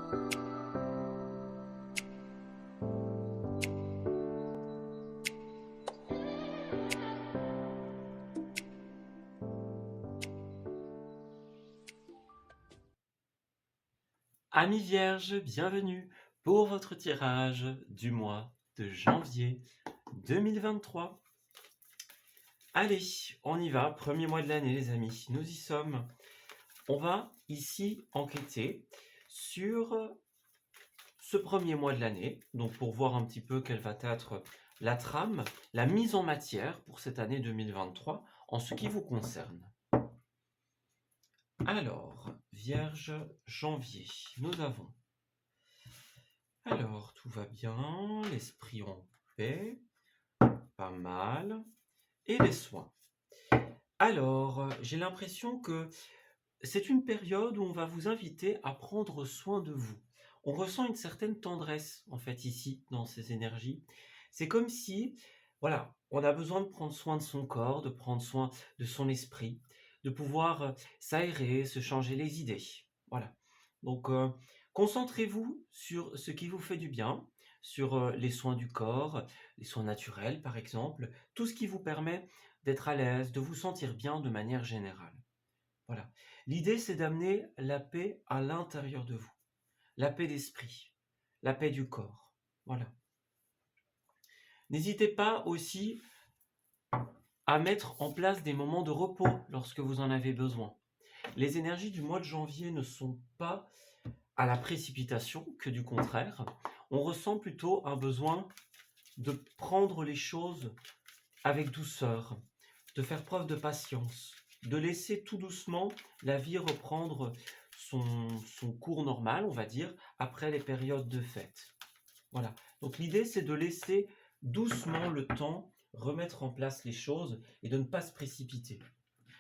Amis vierges, bienvenue pour votre tirage du mois de janvier 2023. Allez, on y va, premier mois de l'année les amis, nous y sommes. On va ici enquêter sur ce premier mois de l'année, donc pour voir un petit peu quelle va être la trame, la mise en matière pour cette année 2023 en ce qui vous concerne. Alors, Vierge, janvier, nous avons... Alors, tout va bien, l'esprit en paix, pas mal, et les soins. Alors, j'ai l'impression que c'est une période où on va vous inviter à prendre soin de vous. On ressent une certaine tendresse, en fait, ici, dans ces énergies. C'est comme si, voilà, on a besoin de prendre soin de son corps, de prendre soin de son esprit, de pouvoir s'aérer, se changer les idées. Voilà. Donc, concentrez-vous sur ce qui vous fait du bien, sur les soins du corps, les soins naturels, par exemple, tout ce qui vous permet d'être à l'aise, de vous sentir bien de manière générale. Voilà. L'idée, c'est d'amener la paix à l'intérieur de vous. La paix d'esprit, la paix du corps. Voilà. N'hésitez pas aussi à mettre en place des moments de repos lorsque vous en avez besoin. Les énergies du mois de janvier ne sont pas à la précipitation que du contraire. On ressent plutôt un besoin de prendre les choses avec douceur, de faire preuve de patience, de laisser tout doucement la vie reprendre son cours normal, on va dire, après les périodes de fête. Voilà. Donc l'idée, c'est de laisser doucement le temps remettre en place les choses et de ne pas se précipiter.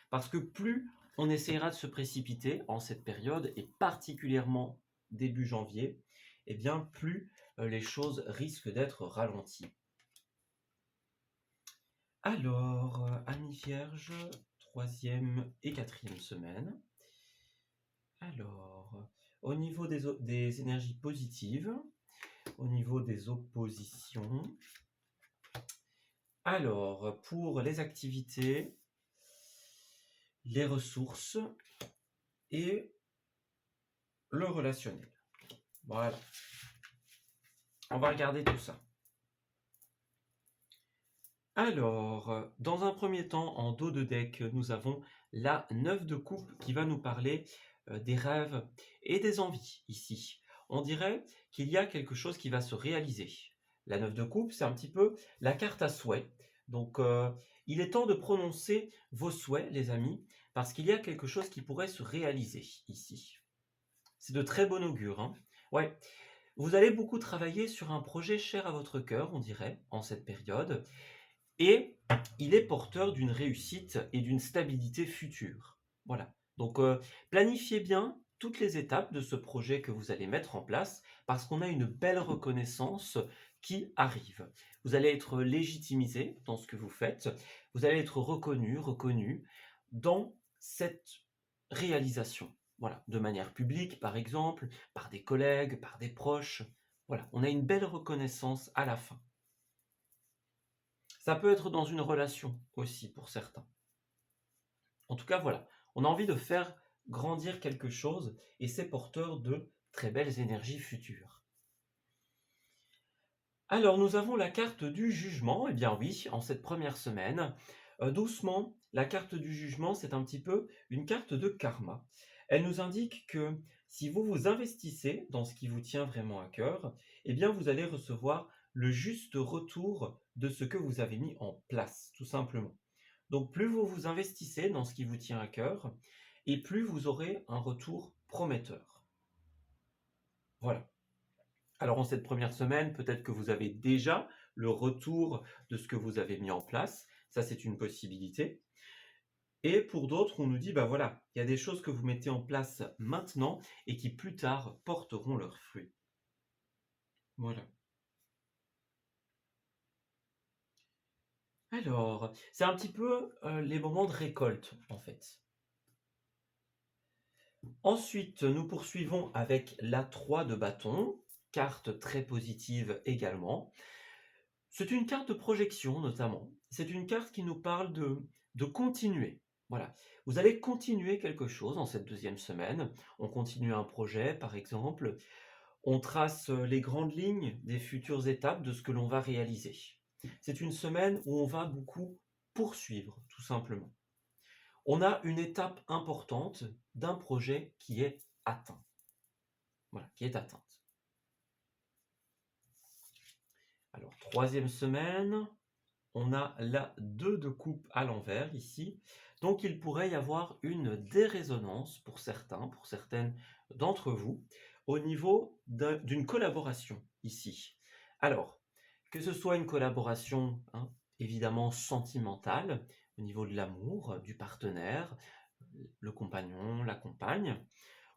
Parce que plus on essaiera de se précipiter en cette période, et particulièrement début janvier, eh bien plus les choses risquent d'être ralenties. Alors, amis vierges, troisième et quatrième semaine. Alors, au niveau des énergies positives, au niveau des oppositions. Alors, pour les activités, les ressources et le relationnel. Voilà. On va regarder tout ça. Alors, dans un premier temps, en dos de deck, nous avons la 9 de coupe qui va nous parler des rêves et des envies ici. On dirait qu'il y a quelque chose qui va se réaliser. La 9 de coupe, c'est un petit peu la carte à souhait. Donc, il est temps de prononcer vos souhaits, les amis, parce qu'il y a quelque chose qui pourrait se réaliser ici. C'est de très bon augure, hein. Ouais. Vous allez beaucoup travailler sur un projet cher à votre cœur, on dirait, en cette période. Et il est porteur d'une réussite et d'une stabilité future. Voilà. Donc, planifiez bien toutes les étapes de ce projet que vous allez mettre en place parce qu'on a une belle reconnaissance qui arrive. Vous allez être légitimisé dans ce que vous faites. Vous allez être reconnu dans cette réalisation. Voilà. De manière publique, par exemple, par des collègues, par des proches. Voilà. On a une belle reconnaissance à la fin. Ça peut être dans une relation aussi pour certains. En tout cas, voilà, on a envie de faire grandir quelque chose et c'est porteur de très belles énergies futures. Alors, nous avons la carte du jugement. Eh bien oui, en cette première semaine, doucement, la carte du jugement, c'est un petit peu une carte de karma. Elle nous indique que si vous vous investissez dans ce qui vous tient vraiment à cœur, eh bien vous allez recevoir le juste retour de ce que vous avez mis en place, tout simplement. Donc plus vous vous investissez dans ce qui vous tient à cœur, et plus vous aurez un retour prometteur. Voilà. Alors en cette première semaine, peut-être que vous avez déjà le retour de ce que vous avez mis en place. Ça, c'est une possibilité. Et pour d'autres, on nous dit, bah voilà, il y a des choses que vous mettez en place maintenant et qui plus tard porteront leurs fruits. Voilà. Alors, c'est un petit peu les moments de récolte, en fait. Ensuite, nous poursuivons avec la 3 de bâton, carte très positive également. C'est une carte de projection notamment. C'est une carte qui nous parle de continuer. Voilà. Vous allez continuer quelque chose en cette deuxième semaine. On continue un projet, par exemple. On trace les grandes lignes des futures étapes de ce que l'on va réaliser. C'est une semaine où on va beaucoup poursuivre, tout simplement. On a une étape importante d'un projet qui est atteint. Voilà, qui est atteinte. Alors, troisième semaine, on a la 2 de coupe à l'envers ici. Donc, il pourrait y avoir une dérésonance pour certains, pour certaines d'entre vous, au niveau d'une collaboration ici. Alors, que ce soit une collaboration évidemment sentimentale, au niveau de l'amour, du partenaire, le compagnon, la compagne,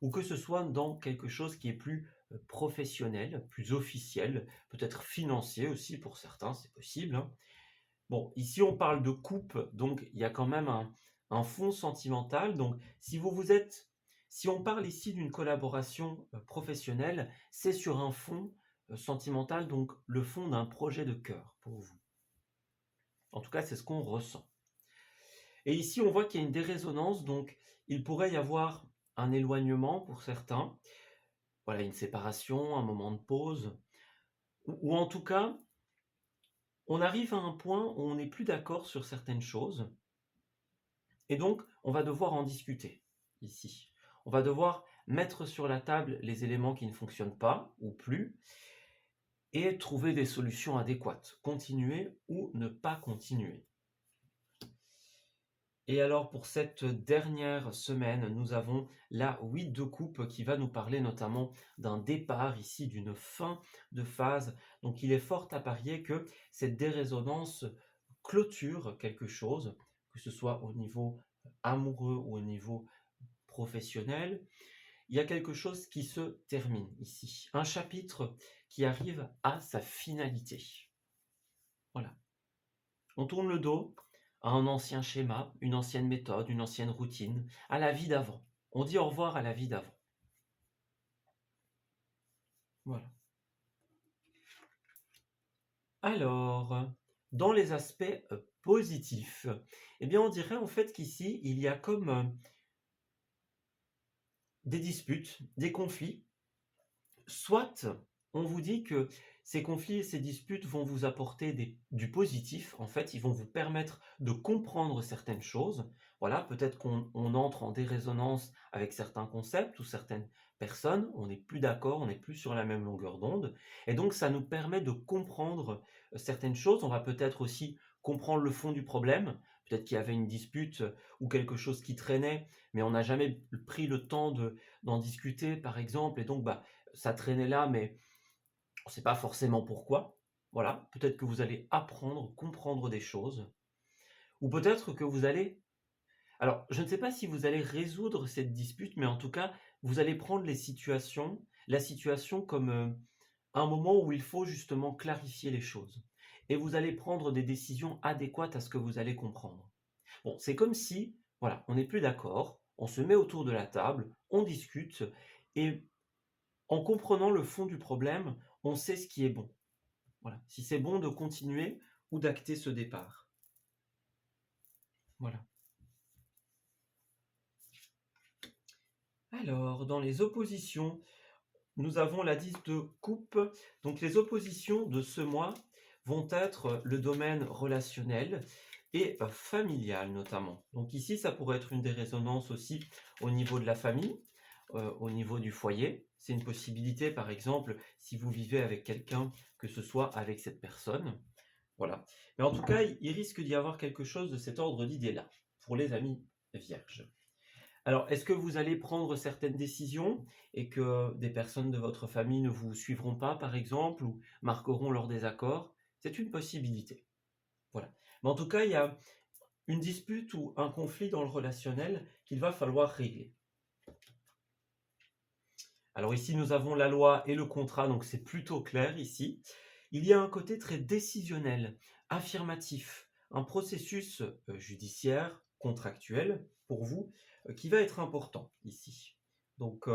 ou que ce soit dans quelque chose qui est plus professionnel, plus officiel, peut-être financier aussi pour certains, c'est possible. Bon, ici on parle de couple, donc il y a quand même un fond sentimental. Donc si on parle ici d'une collaboration professionnelle, c'est sur un fond sentimental, donc le fond d'un projet de cœur pour vous. En tout cas, c'est ce qu'on ressent. Et ici, on voit qu'il y a une dérésonance, donc il pourrait y avoir un éloignement pour certains, voilà, une séparation, un moment de pause, ou en tout cas, on arrive à un point où on n'est plus d'accord sur certaines choses, et donc on va devoir en discuter ici. On va devoir mettre sur la table les éléments qui ne fonctionnent pas ou plus, et trouver des solutions adéquates, continuer ou ne pas continuer. Et alors pour cette dernière semaine, nous avons la 8 de coupe qui va nous parler notamment d'un départ ici, d'une fin de phase. Donc il est fort à parier que cette dérésonance clôture quelque chose, que ce soit au niveau amoureux ou au niveau professionnel. Il y a quelque chose qui se termine ici, un chapitre qui arrive à sa finalité. Voilà. On tourne le dos à un ancien schéma, une ancienne méthode, une ancienne routine, à la vie d'avant. On dit au revoir à la vie d'avant. Voilà. Alors, dans les aspects positifs, eh bien on dirait en fait qu'ici, il y a comme des disputes, des conflits. Soit on vous dit que ces conflits et ces disputes vont vous apporter du positif, en fait, ils vont vous permettre de comprendre certaines choses. Voilà, peut-être qu'on entre en dérésonance avec certains concepts ou certaines personnes, on n'est plus d'accord, on n'est plus sur la même longueur d'onde, et donc ça nous permet de comprendre certaines choses. On va peut-être aussi comprendre le fond du problème. Peut-être qu'il y avait une dispute ou quelque chose qui traînait, mais on n'a jamais pris le temps d'en discuter, par exemple, et donc ça traînait là, mais on ne sait pas forcément pourquoi. Voilà, peut-être que vous allez apprendre, comprendre des choses, ou peut-être que vous allez... Alors, je ne sais pas si vous allez résoudre cette dispute, mais en tout cas, vous allez prendre la situation comme un moment où il faut justement clarifier les choses. Et vous allez prendre des décisions adéquates à ce que vous allez comprendre. Bon, c'est comme si, voilà, on n'est plus d'accord, on se met autour de la table, on discute, et en comprenant le fond du problème, on sait ce qui est bon. Voilà. Si c'est bon de continuer ou d'acter ce départ. Voilà. Alors, dans les oppositions, nous avons la 10 de coupe. Donc, les oppositions de ce mois vont être le domaine relationnel et familial notamment. Donc ici, ça pourrait être une des résonances aussi au niveau de la famille, au niveau du foyer. C'est une possibilité, par exemple, si vous vivez avec quelqu'un, que ce soit avec cette personne. Voilà. Mais en tout cas, il risque d'y avoir quelque chose de cet ordre d'idée-là, pour les amis vierges. Alors, est-ce que vous allez prendre certaines décisions et que des personnes de votre famille ne vous suivront pas, par exemple, ou marqueront leur désaccord? C'est une possibilité. Voilà. Mais en tout cas, il y a une dispute ou un conflit dans le relationnel qu'il va falloir régler. Alors ici, nous avons la loi et le contrat, donc c'est plutôt clair ici. Il y a un côté très décisionnel, affirmatif, un processus judiciaire, contractuel, pour vous, qui va être important ici. Donc,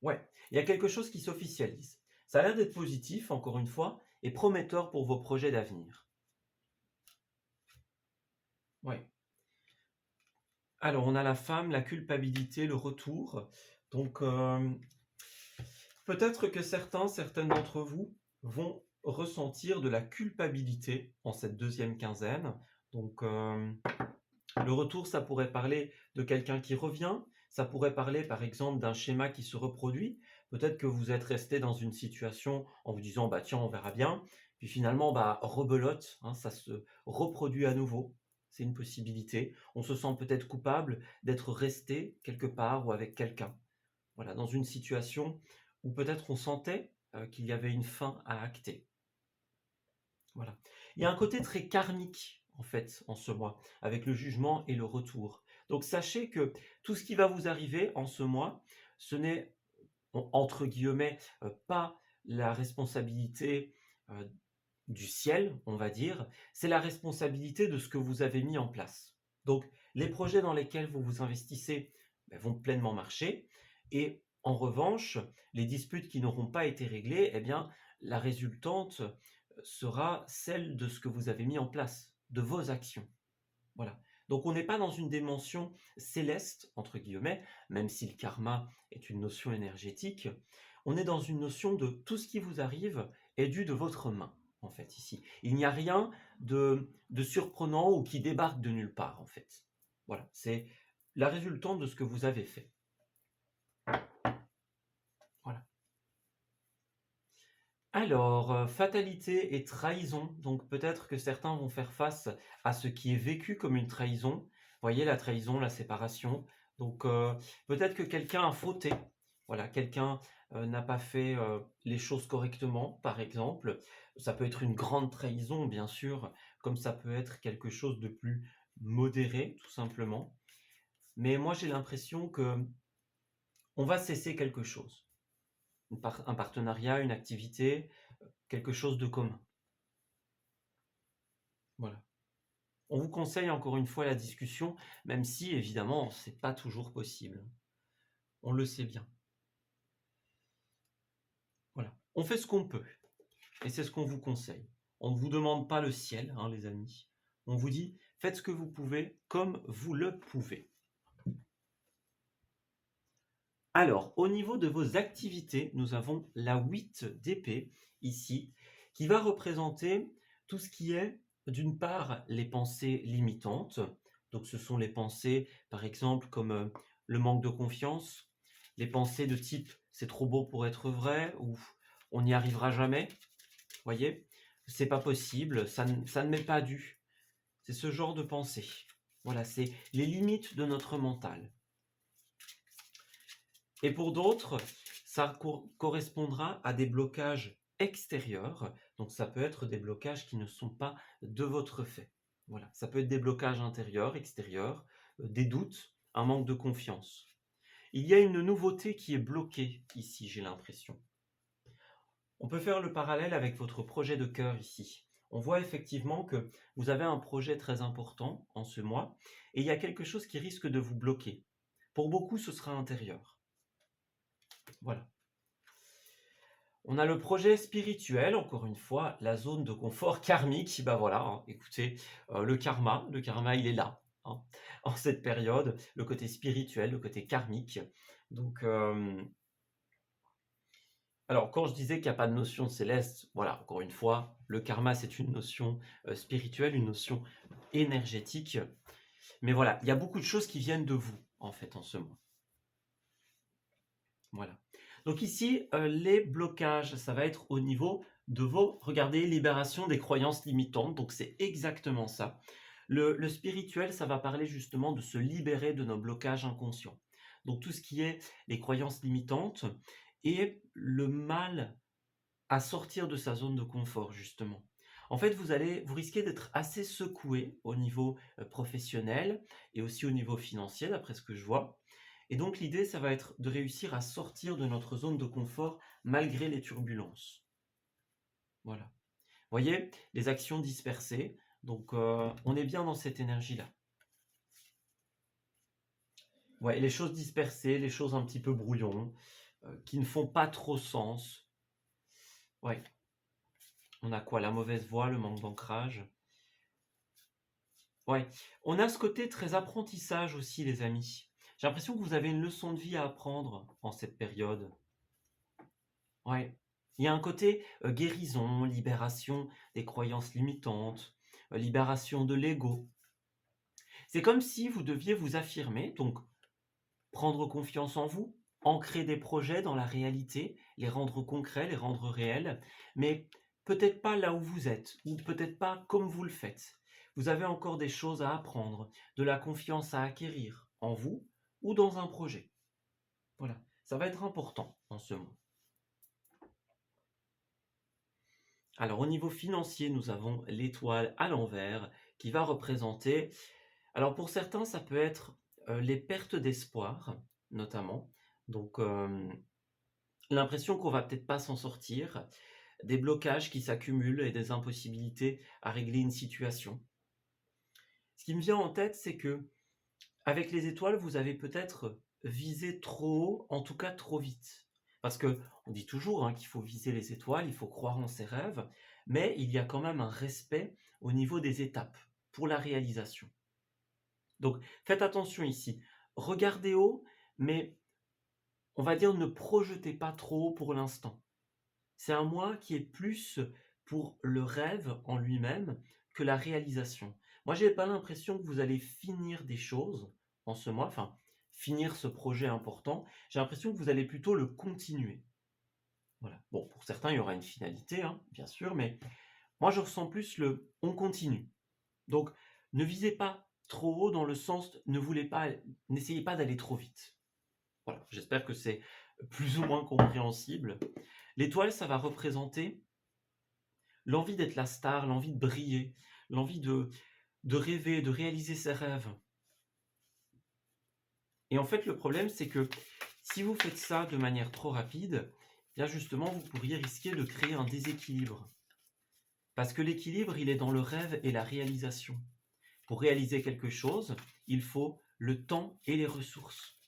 ouais, il y a quelque chose qui s'officialise. Ça a l'air d'être positif, encore une fois, et prometteur pour vos projets d'avenir. Ouais. Alors, on a la femme, la culpabilité, le retour. Donc, peut-être que certaines d'entre vous vont ressentir de la culpabilité en cette deuxième quinzaine. Donc, le retour, ça pourrait parler de quelqu'un qui revient. Ça pourrait parler, par exemple, d'un schéma qui se reproduit. Peut-être que vous êtes resté dans une situation en vous disant, bah tiens, on verra bien. Puis finalement, bah rebelote, hein, ça se reproduit à nouveau. C'est une possibilité. On se sent peut-être coupable d'être resté quelque part ou avec quelqu'un. Voilà, dans une situation où peut-être on sentait qu'il y avait une fin à acter. Voilà. Il y a un côté très karmique, en fait, en ce mois, avec le jugement et le retour. Donc sachez que tout ce qui va vous arriver en ce mois, ce n'est, entre guillemets, pas la responsabilité du ciel, on va dire, c'est la responsabilité de ce que vous avez mis en place. Donc les projets dans lesquels vous vous investissez vont pleinement marcher, et en revanche, les disputes qui n'auront pas été réglées, eh bien, la résultante sera celle de ce que vous avez mis en place, de vos actions. Voilà. Donc on n'est pas dans une dimension céleste, entre guillemets, même si le karma est une notion énergétique, on est dans une notion de tout ce qui vous arrive est dû de votre main, en fait, ici. Il n'y a rien de surprenant ou qui débarque de nulle part, en fait. Voilà, c'est la résultante de ce que vous avez fait. Voilà. Alors, fatalité et trahison. Donc peut-être que certains vont faire face à ce qui est vécu comme une trahison. Vous voyez, la trahison, la séparation. Donc peut-être que quelqu'un a fauté. Voilà, quelqu'un n'a pas fait les choses correctement, par exemple. Ça peut être une grande trahison, bien sûr, comme ça peut être quelque chose de plus modéré, tout simplement. Mais moi, j'ai l'impression que on va cesser quelque chose. Un partenariat, une activité, quelque chose de commun. Voilà. On vous conseille encore une fois la discussion, même si évidemment c'est pas toujours possible. On le sait bien. Voilà. On fait ce qu'on peut. Et c'est ce qu'on vous conseille. On ne vous demande pas le ciel, hein, les amis. On vous dit, faites ce que vous pouvez comme vous le pouvez. Alors, au niveau de vos activités, nous avons la 8 d'épée ici, qui va représenter tout ce qui est, d'une part, les pensées limitantes. Donc, ce sont les pensées, par exemple, comme le manque de confiance, les pensées de type c'est trop beau pour être vrai ou on n'y arrivera jamais. Vous voyez, c'est pas possible, ça ne m'est pas dû. C'est ce genre de pensée. Voilà, c'est les limites de notre mental. Et pour d'autres, ça correspondra à des blocages extérieurs. Donc ça peut être des blocages qui ne sont pas de votre fait. Voilà, ça peut être des blocages intérieurs, extérieurs, des doutes, un manque de confiance. Il y a une nouveauté qui est bloquée ici, j'ai l'impression. On peut faire le parallèle avec votre projet de cœur ici. On voit effectivement que vous avez un projet très important en ce mois et il y a quelque chose qui risque de vous bloquer. Pour beaucoup, ce sera intérieur. Voilà. On a le projet spirituel, encore une fois, la zone de confort karmique. Bah voilà, hein, écoutez, le karma il est là, hein, en cette période, le côté spirituel, le côté karmique. Donc, alors quand je disais qu'il n'y a pas de notion céleste, voilà, encore une fois, le karma c'est une notion spirituelle, une notion énergétique. Mais voilà, il y a beaucoup de choses qui viennent de vous, en fait, en ce mois. Voilà. Donc ici, les blocages, ça va être au niveau de vos, regardez, libération des croyances limitantes. Donc c'est exactement ça. Le spirituel, ça va parler justement de se libérer de nos blocages inconscients. Donc tout ce qui est les croyances limitantes et le mal à sortir de sa zone de confort, justement. En fait, vous risquez d'être assez secoué au niveau professionnel et aussi au niveau financier, d'après ce que je vois. Et donc l'idée, ça va être de réussir à sortir de notre zone de confort malgré les turbulences. Voilà. Vous voyez, les actions dispersées. Donc on est bien dans cette énergie-là. Ouais, les choses dispersées, les choses un petit peu brouillon, qui ne font pas trop sens. Ouais, on a quoi? La mauvaise voie, le manque d'ancrage. Ouais, on a ce côté très apprentissage aussi, les amis. J'ai l'impression que vous avez une leçon de vie à apprendre en cette période. Ouais. Il y a un côté guérison, libération des croyances limitantes, libération de l'ego. C'est comme si vous deviez vous affirmer, donc prendre confiance en vous, ancrer des projets dans la réalité, les rendre concrets, les rendre réels, mais peut-être pas là où vous êtes, ou peut-être pas comme vous le faites. Vous avez encore des choses à apprendre, de la confiance à acquérir en vous ou dans un projet. Voilà, ça va être important en ce moment. Alors au niveau financier, nous avons l'étoile à l'envers qui va représenter, alors pour certains, ça peut être les pertes d'espoir, notamment. Donc l'impression qu'on va peut-être pas s'en sortir, des blocages qui s'accumulent et des impossibilités à régler une situation. Ce qui me vient en tête, c'est que avec les étoiles, vous avez peut-être visé trop haut, en tout cas trop vite. Parce que on dit toujours qu'il faut viser les étoiles, il faut croire en ses rêves, mais il y a quand même un respect au niveau des étapes pour la réalisation. Donc faites attention ici. Regardez haut, mais on va dire ne projetez pas trop haut pour l'instant. C'est un mois qui est plus pour le rêve en lui-même que la réalisation. Moi, j'ai pas l'impression que vous allez finir des choses en ce mois, enfin, finir ce projet important. J'ai l'impression que vous allez plutôt le continuer. Voilà. Bon, pour certains, il y aura une finalité, bien sûr, mais moi, je ressens plus le on continue. Donc, ne visez pas trop haut dans le sens, n'essayez pas d'aller trop vite. Voilà, j'espère que c'est plus ou moins compréhensible. L'étoile, ça va représenter l'envie d'être la star, l'envie de briller, l'envie de rêver, de réaliser ses rêves. Et en fait, le problème, c'est que si vous faites ça de manière trop rapide, bien justement, vous pourriez risquer de créer un déséquilibre. Parce que l'équilibre, il est dans le rêve et la réalisation. Pour réaliser quelque chose, il faut le temps et les ressources.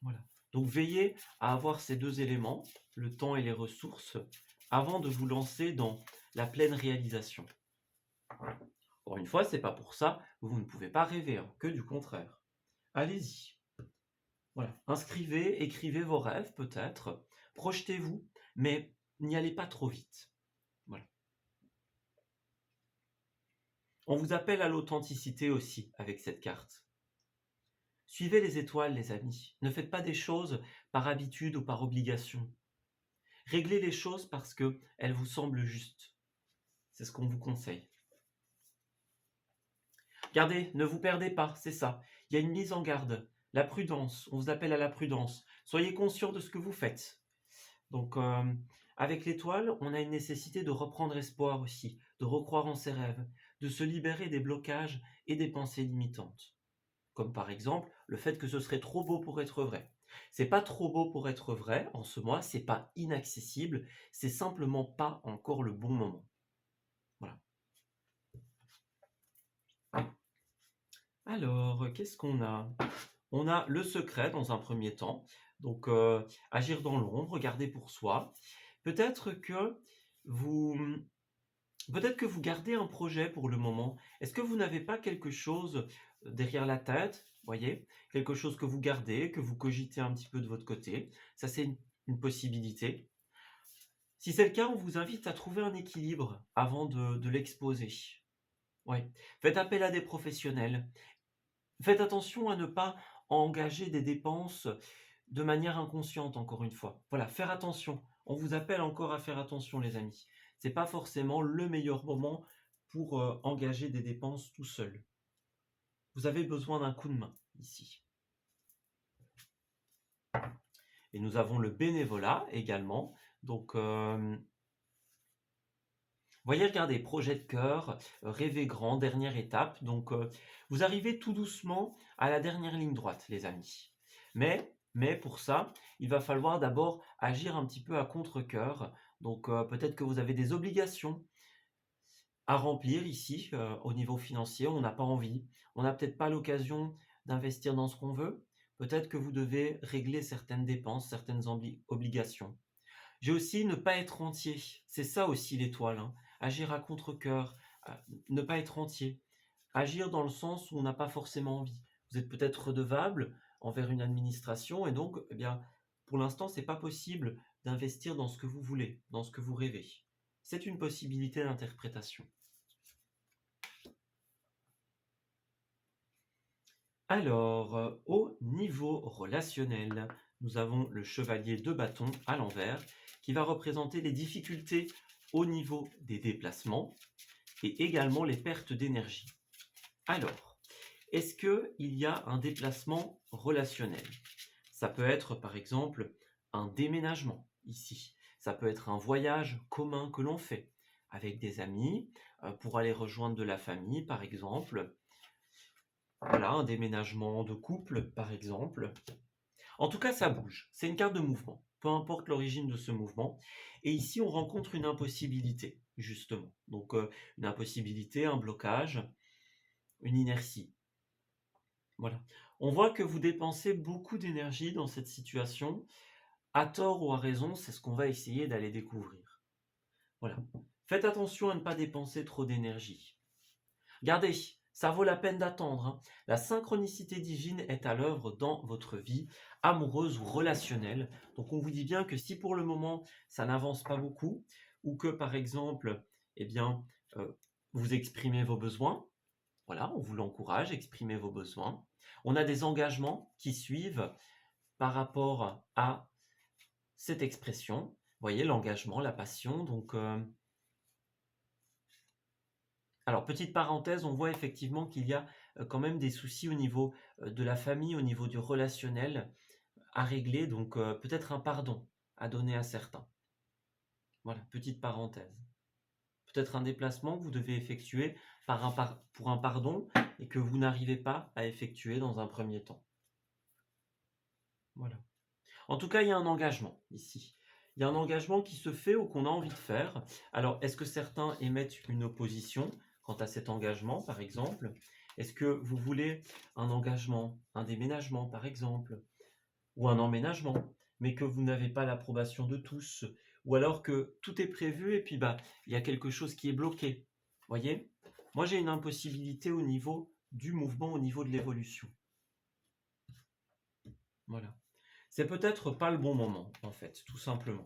Voilà. Donc veillez à avoir ces deux éléments, le temps et les ressources, avant de vous lancer dans la pleine réalisation. Encore une fois, c'est pas pour ça que vous ne pouvez pas rêver, que du contraire. Allez-y. Voilà. Inscrivez, écrivez vos rêves peut-être, projetez-vous, mais n'y allez pas trop vite. Voilà. On vous appelle à l'authenticité aussi avec cette carte. Suivez les étoiles, les amis. Ne faites pas des choses par habitude ou par obligation. Réglez les choses parce qu'elles vous semblent justes. C'est ce qu'on vous conseille. Regardez, ne vous perdez pas, c'est ça. Il y a une mise en garde. La prudence, on vous appelle à la prudence. Soyez conscient de ce que vous faites. Donc, avec l'étoile, on a une nécessité de reprendre espoir aussi, de recroire en ses rêves, de se libérer des blocages et des pensées limitantes. Comme par exemple, le fait que ce serait trop beau pour être vrai. C'est pas trop beau pour être vrai en ce mois, c'est pas inaccessible, c'est simplement pas encore le bon moment. Voilà. Alors, qu'est-ce qu'on a? On a le secret dans un premier temps, donc agir dans l'ombre, garder pour soi. Peut-être que vous peut-être que vous gardez un projet pour le moment. Est-ce que vous n'avez pas quelque chose derrière la tête, voyez? Quelque chose que vous gardez, que vous cogitez un petit peu de votre côté. Ça, c'est une possibilité. Si c'est le cas, on vous invite à trouver un équilibre avant de l'exposer. Ouais. Faites appel à des professionnels. Faites attention à ne pas engager des dépenses de manière inconsciente, encore une fois. Voilà, faire attention. On vous appelle encore à faire attention, les amis. C'est pas forcément le meilleur moment pour engager des dépenses tout seul. Vous avez besoin d'un coup de main ici. Et nous avons le bénévolat également. Donc, voyez, regardez, projet de cœur, rêver grand, dernière étape. Donc, vous arrivez tout doucement à la dernière ligne droite, les amis. Mais pour ça, il va falloir d'abord agir un petit peu à contre-cœur. Donc, peut-être que vous avez des obligations à remplir ici, au niveau financier. On n'a pas envie. On n'a peut-être pas l'occasion d'investir dans ce qu'on veut. Peut-être que vous devez régler certaines dépenses, certaines obligations. J'ai aussi ne pas être entier. C'est ça aussi l'étoile, hein. Agir à contre-cœur, ne pas être entier. Agir dans le sens où on n'a pas forcément envie. Vous êtes peut-être redevable envers une administration et donc, eh bien, pour l'instant, c'est pas possible d'investir dans ce que vous voulez, dans ce que vous rêvez. C'est une possibilité d'interprétation. Alors, au niveau relationnel, nous avons le chevalier de bâton à l'envers qui va représenter les difficultés au niveau des déplacements et également les pertes d'énergie. Alors, est-ce qu'il y a un déplacement relationnel? Ça peut être par exemple un déménagement ici. Ça peut être un voyage commun que l'on fait avec des amis pour aller rejoindre de la famille par exemple. Voilà, un déménagement de couple par exemple. En tout cas, ça bouge. C'est une carte de mouvement, peu importe l'origine de ce mouvement. Et ici, on rencontre une impossibilité, justement. Donc, une impossibilité, un blocage, une inertie. Voilà. On voit que vous dépensez beaucoup d'énergie dans cette situation. À tort ou à raison, c'est ce qu'on va essayer d'aller découvrir. Voilà. Faites attention à ne pas dépenser trop d'énergie. Gardez, ça vaut la peine d'attendre, hein. La synchronicité divine est à l'œuvre dans votre vie amoureuse ou relationnelle. Donc on vous dit bien que si pour le moment ça n'avance pas beaucoup, ou que par exemple, eh bien, euh, vous exprimez vos besoins, voilà, on vous l'encourage, exprimez vos besoins. On a des engagements qui suivent par rapport à cette expression. Vous voyez, l'engagement, la passion. Donc, alors, petite parenthèse, on voit effectivement qu'il y a quand même des soucis au niveau de la famille, au niveau du relationnel à régler. Donc, peut-être un pardon à donner à certains. Voilà, petite parenthèse. Peut-être un déplacement que vous devez effectuer pour un pardon et que vous n'arrivez pas à effectuer dans un premier temps. Voilà. En tout cas, il y a un engagement ici. Il y a un engagement qui se fait ou qu'on a envie de faire. Alors, est-ce que certains émettent une opposition quant à cet engagement, par exemple? Est-ce que vous voulez un engagement, un déménagement, par exemple, ou un emménagement, mais que vous n'avez pas l'approbation de tous, ou alors que tout est prévu et puis il y a quelque chose qui est bloqué. Voyez? Moi, j'ai une impossibilité au niveau du mouvement, au niveau de l'évolution. Voilà. C'est peut-être pas le bon moment, en fait, tout simplement.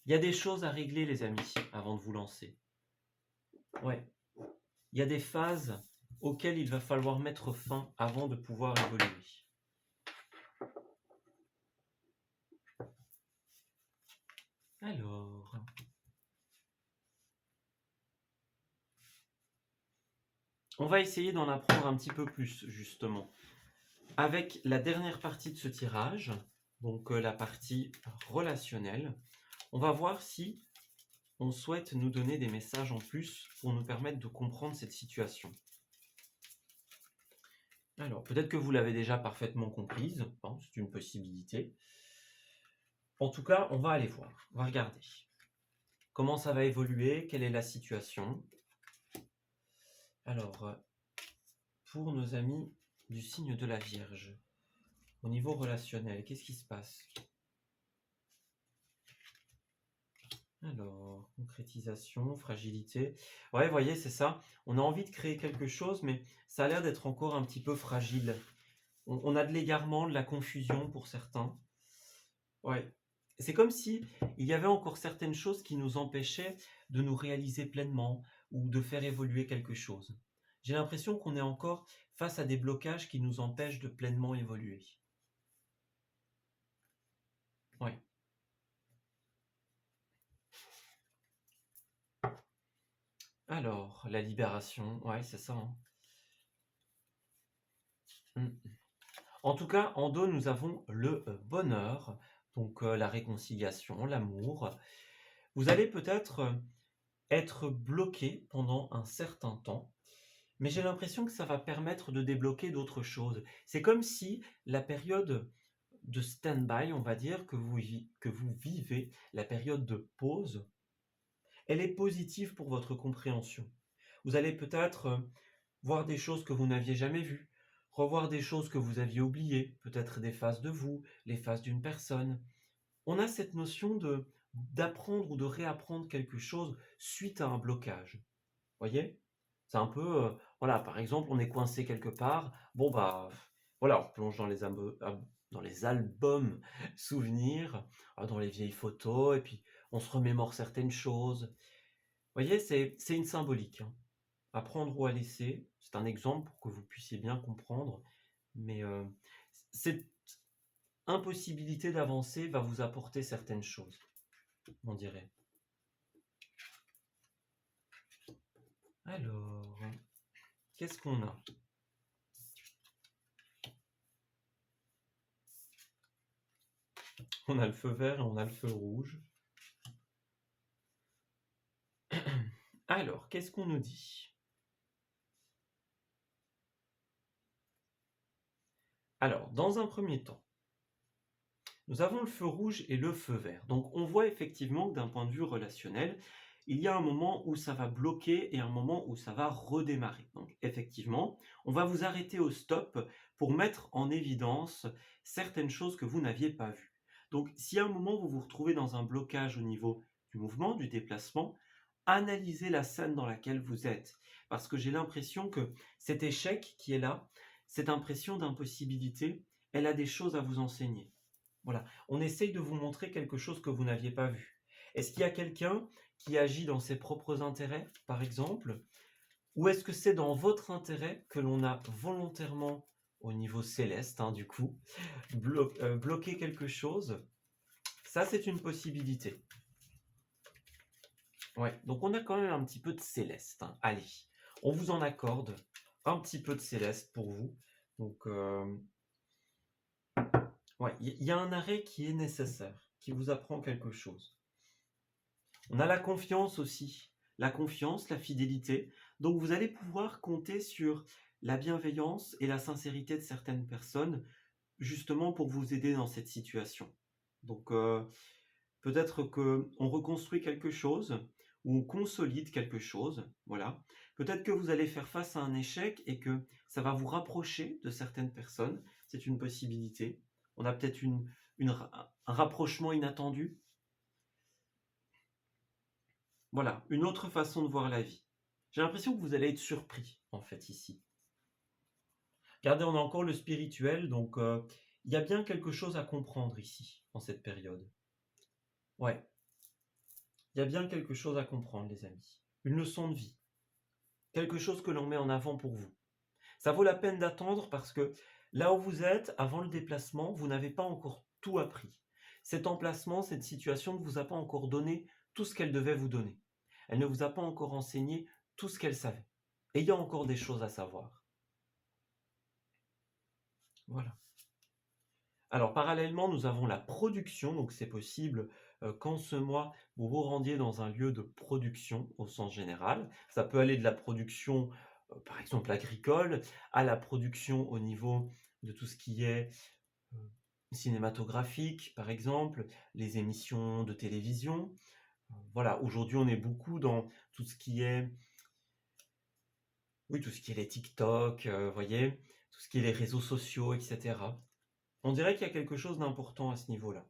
Il y a des choses à régler, les amis, avant de vous lancer. Ouais. Il y a des phases auxquelles il va falloir mettre fin avant de pouvoir évoluer. Alors, on va essayer d'en apprendre un petit peu plus, justement. Avec la dernière partie de ce tirage, donc la partie relationnelle, on va voir si on souhaite nous donner des messages en plus pour nous permettre de comprendre cette situation. Alors, peut-être que vous l'avez déjà parfaitement comprise, hein, c'est une possibilité. En tout cas, on va aller voir, on va regarder. Comment ça va évoluer, quelle est la situation. Alors, pour nos amis du signe de la Vierge, au niveau relationnel, qu'est-ce qui se passe? Alors, concrétisation, fragilité. Ouais, vous voyez, c'est ça. On a envie de créer quelque chose, mais ça a l'air d'être encore un petit peu fragile. On a de l'égarement, de la confusion pour certains. Ouais. C'est comme si il y avait encore certaines choses qui nous empêchaient de nous réaliser pleinement ou de faire évoluer quelque chose. J'ai l'impression qu'on est encore face à des blocages qui nous empêchent de pleinement évoluer. Ouais. Alors, la libération, ouais, c'est ça, hein. Mm. En tout cas, en dos, nous avons le bonheur, donc la réconciliation, l'amour. Vous allez peut-être être bloqué pendant un certain temps, mais j'ai l'impression que ça va permettre de débloquer d'autres choses. C'est comme si la période de stand-by, on va dire, que vous vivez, la période de pause, elle est positive pour votre compréhension. Vous allez peut-être voir des choses que vous n'aviez jamais vues, revoir des choses que vous aviez oubliées, peut-être des phases de vous, les phases d'une personne. On a cette notion d'apprendre ou de réapprendre quelque chose suite à un blocage. Voyez? C'est un peu, voilà, par exemple, on est coincé quelque part, bon bah, voilà, on replonge dans les albums souvenirs, dans les vieilles photos et puis on se remémore certaines choses. Voyez, c'est une symbolique, hein. À prendre ou à laisser, c'est un exemple pour que vous puissiez bien comprendre, mais cette impossibilité d'avancer va vous apporter certaines choses, on dirait. Alors, qu'est-ce qu'on a? On a le feu vert et on a le feu rouge. Alors, qu'est-ce qu'on nous dit? Alors, dans un premier temps, nous avons le feu rouge et le feu vert. Donc, on voit effectivement que d'un point de vue relationnel, il y a un moment où ça va bloquer et un moment où ça va redémarrer. Donc, effectivement, on va vous arrêter au stop pour mettre en évidence certaines choses que vous n'aviez pas vues. Donc, si à un moment vous vous retrouvez dans un blocage au niveau du mouvement, du déplacement, analysez la scène dans laquelle vous êtes. Parce que j'ai l'impression que cet échec qui est là, cette impression d'impossibilité, elle a des choses à vous enseigner. Voilà, on essaye de vous montrer quelque chose que vous n'aviez pas vu. Est-ce qu'il y a quelqu'un qui agit dans ses propres intérêts, par exemple, ou est-ce que c'est dans votre intérêt que l'on a volontairement, au niveau céleste, hein, du coup, bloqué quelque chose? Ça, c'est une possibilité. Ouais, donc on a quand même un petit peu de céleste, hein. Allez, on vous en accorde un petit peu de céleste pour vous. Donc, ouais, il y a un arrêt qui est nécessaire, qui vous apprend quelque chose. On a la confiance aussi, la confiance, la fidélité. Donc vous allez pouvoir compter sur la bienveillance et la sincérité de certaines personnes, justement pour vous aider dans cette situation. Donc peut-être que on reconstruit quelque chose ou on consolide quelque chose, voilà. Peut-être que vous allez faire face à un échec et que ça va vous rapprocher de certaines personnes, c'est une possibilité. On a peut-être un rapprochement inattendu. Voilà, une autre façon de voir la vie. J'ai l'impression que vous allez être surpris, en fait, ici. Regardez, on a encore le spirituel, donc il y a bien quelque chose à comprendre ici, en cette période. Ouais, il y a bien quelque chose à comprendre, les amis. Une leçon de vie. Quelque chose que l'on met en avant pour vous. Ça vaut la peine d'attendre parce que là où vous êtes, avant le déplacement, vous n'avez pas encore tout appris. Cet emplacement, cette situation ne vous a pas encore donné tout ce qu'elle devait vous donner. Elle ne vous a pas encore enseigné tout ce qu'elle savait. Et il y a encore des choses à savoir. Voilà. Alors parallèlement, nous avons la production, donc c'est possible qu'en ce mois, vous vous rendiez dans un lieu de production au sens général. Ça peut aller de la production, par exemple agricole, à la production au niveau de tout ce qui est euh, cinématographique, par exemple, les émissions de télévision. Voilà, aujourd'hui on est beaucoup dans tout ce qui est, oui, tout ce qui est les TikTok, voyez, tout ce qui est les réseaux sociaux, etc. On dirait qu'il y a quelque chose d'important à ce niveau-là.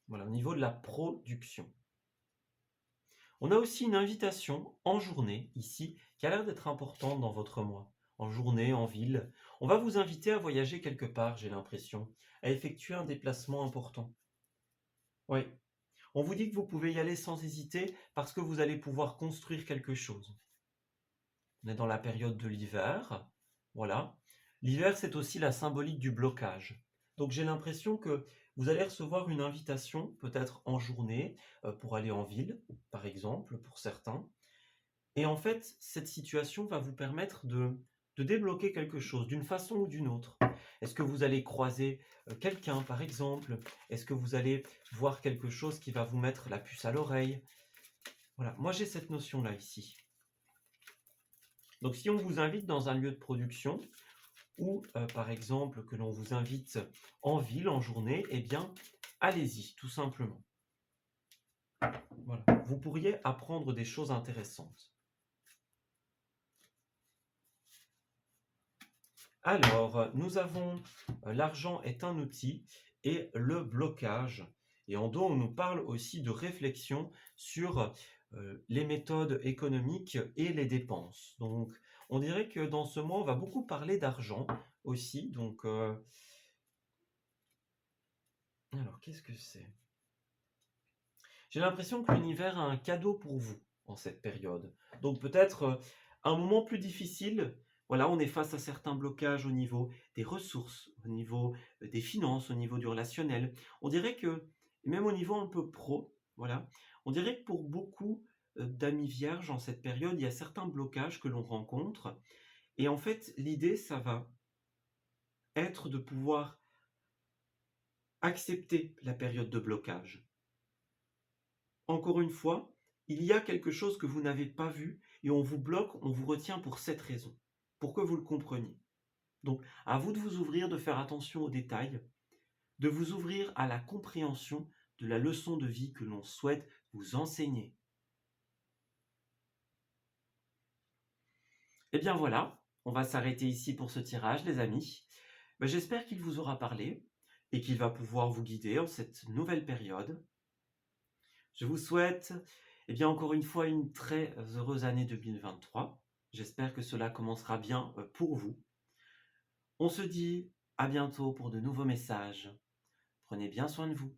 Voilà, au niveau de la production. On a aussi une invitation en journée, ici, qui a l'air d'être importante dans votre mois. En journée, en ville. On va vous inviter à voyager quelque part, j'ai l'impression, à effectuer un déplacement important. Oui. On vous dit que vous pouvez y aller sans hésiter parce que vous allez pouvoir construire quelque chose. On est dans la période de l'hiver. Voilà. L'hiver, c'est aussi la symbolique du blocage. Donc j'ai l'impression que vous allez recevoir une invitation, peut-être en journée, pour aller en ville, par exemple, pour certains. Et en fait, cette situation va vous permettre de débloquer quelque chose, d'une façon ou d'une autre. Est-ce que vous allez croiser quelqu'un, par exemple? Est-ce que vous allez voir quelque chose qui va vous mettre la puce à l'oreille? Voilà, moi j'ai cette notion-là ici. Donc si on vous invite dans un lieu de production, ou par exemple que l'on vous invite en ville, en journée, eh bien, allez-y, tout simplement. Voilà. Vous pourriez apprendre des choses intéressantes. Alors, nous avons l'argent est un outil et le blocage. Et en dos, on nous parle aussi de réflexion sur les méthodes économiques et les dépenses. Donc, on dirait que dans ce mois, on va beaucoup parler d'argent aussi. Donc, alors, qu'est-ce que c'est? J'ai l'impression que l'univers a un cadeau pour vous en cette période. Donc peut-être un moment plus difficile. Voilà, on est face à certains blocages au niveau des ressources, au niveau des finances, au niveau du relationnel. On dirait que, même au niveau un peu pro, voilà, on dirait que pour beaucoup d'amis vierges en cette période, il y a certains blocages que l'on rencontre. Et en fait, l'idée, ça va être de pouvoir accepter la période de blocage. Encore une fois, il y a quelque chose que vous n'avez pas vu et on vous bloque, on vous retient pour cette raison, pour que vous le compreniez. Donc, à vous de vous ouvrir, de faire attention aux détails, de vous ouvrir à la compréhension de la leçon de vie que l'on souhaite vous enseigner. Et bien voilà, on va s'arrêter ici pour ce tirage, les amis. J'espère qu'il vous aura parlé et qu'il va pouvoir vous guider en cette nouvelle période. Je vous souhaite, bien encore une fois, une très heureuse année 2023. J'espère que cela commencera bien pour vous. On se dit à bientôt pour de nouveaux messages. Prenez bien soin de vous.